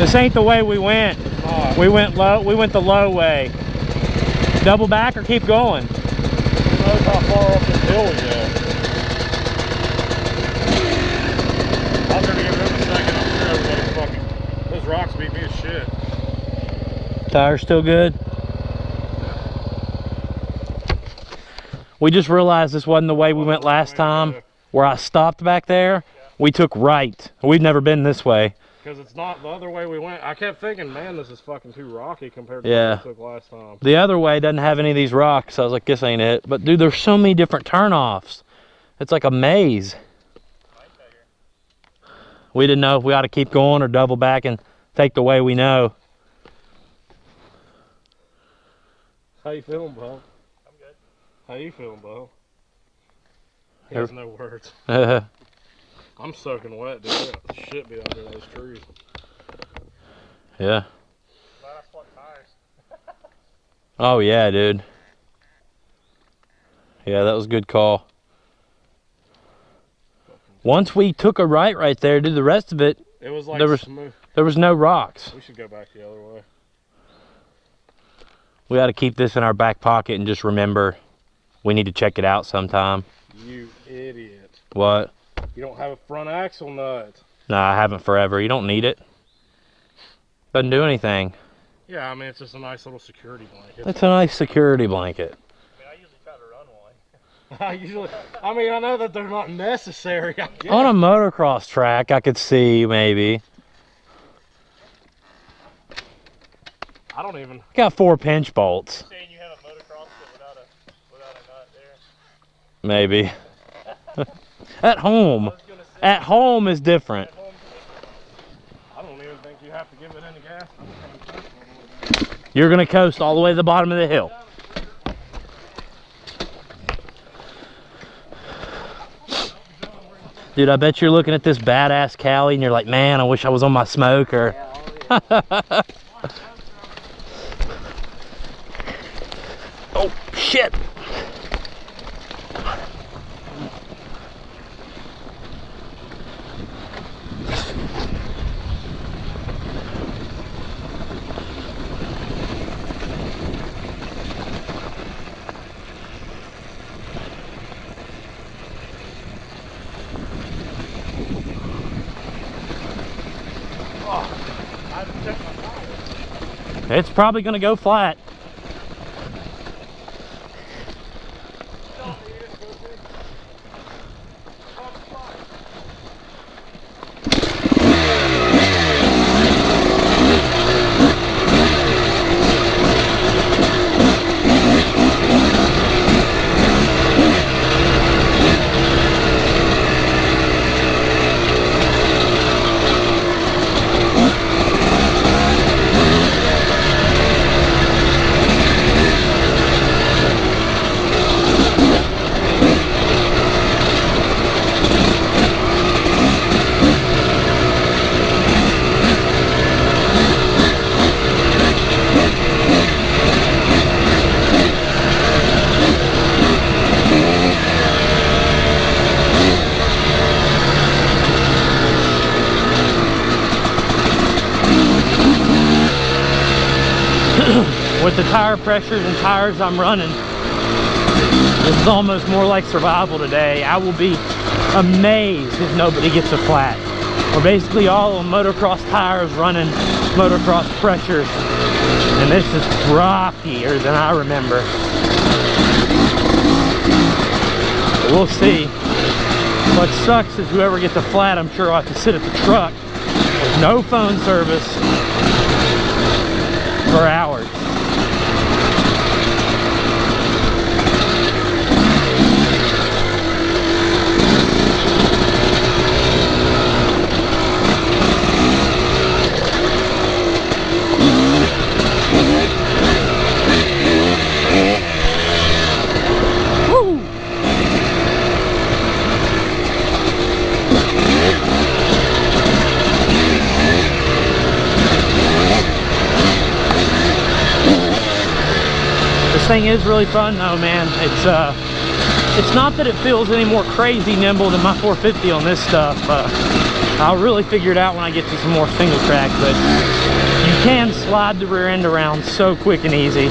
This ain't the way we went. We went low. We went the low way. Double back or keep going? Who knows how far up this hill we go. I'm gonna give them a second. I'm sure everybody's fucking. Those rocks beat me as shit. Tires still good? We just realized this wasn't the way we went last time. Where I stopped back there, we took right. We've never been this way. Because it's not the other way we went. I kept thinking, man, this is fucking too rocky compared to what we took last time. The other way doesn't have any of these rocks. I was like, this ain't it. But dude, there's so many different turnoffs. It's like a maze. We didn't know if we ought to keep going or double back and take the way we know. How you feeling, Bo? I'm good. How you feeling, Bo? He has no words. I'm soaking wet, dude. I got shit be under those trees. Yeah. Glad I swapped tires. Oh yeah, dude. Yeah, that was a good call. Once we took a right there, dude, the rest of it, it was like smooth. There was no rocks. We should go back the other way. We got to keep this in our back pocket and just remember we need to check it out sometime. You idiot. What? You don't have a front axle nut. Nah, I haven't forever. You don't need it. Doesn't do anything. Yeah, I mean, it's just a nice little security blanket. It's a nice security blanket. I mean, I usually try to run one. I mean, I know that they're not necessary, I guess. On a motocross track, I could see maybe. I don't even. Got 4 pinch bolts. Saying you have a motocross without a nut there? Maybe. At home. At home is different. I don't even think you have to give it any gas. You're gonna coast all the way to the bottom of the hill. Dude, I bet you're looking at this badass Cali and you're like, man, I wish I was on my smoker. Oh, shit. It's probably gonna go flat. With the tire pressures and tires I'm running, this is almost more like survival today. I will be amazed if nobody gets a flat. We're basically all on motocross tires running motocross pressures, and this is rockier than I remember. But we'll see. What sucks is whoever gets a flat, I'm sure will have to sit at the truck with no phone service for hours. This thing is really fun though, man. It's not that it feels any more crazy nimble than my 450 on this stuff. I'll really figure it out when I get to some more single track, but you can slide the rear end around so quick and easy.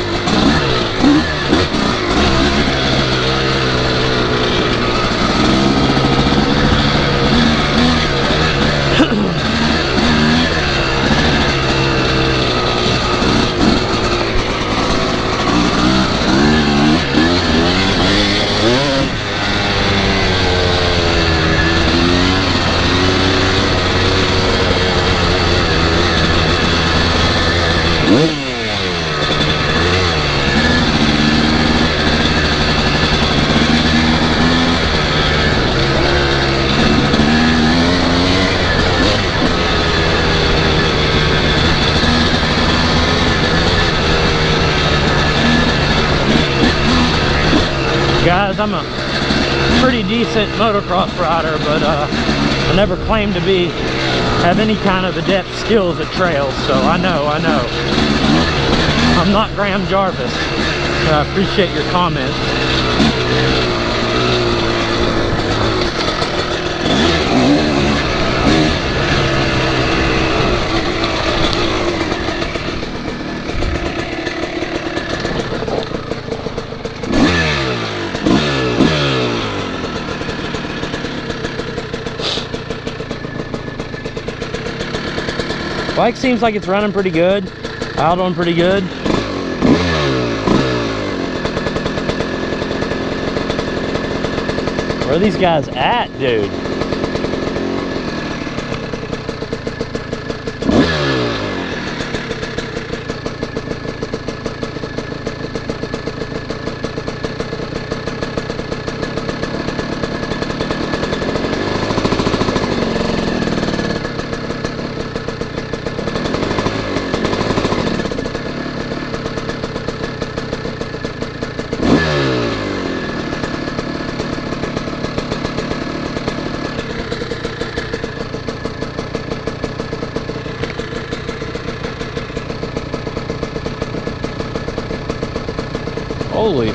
Guys, I'm a pretty decent motocross rider, but I never claimed to have any kind of adept skills at trails, so I know. I'm not Graham Jarvis, so I appreciate your comments. Bike seems like it's running pretty good, idling pretty good. Where are these guys at, dude? Holy.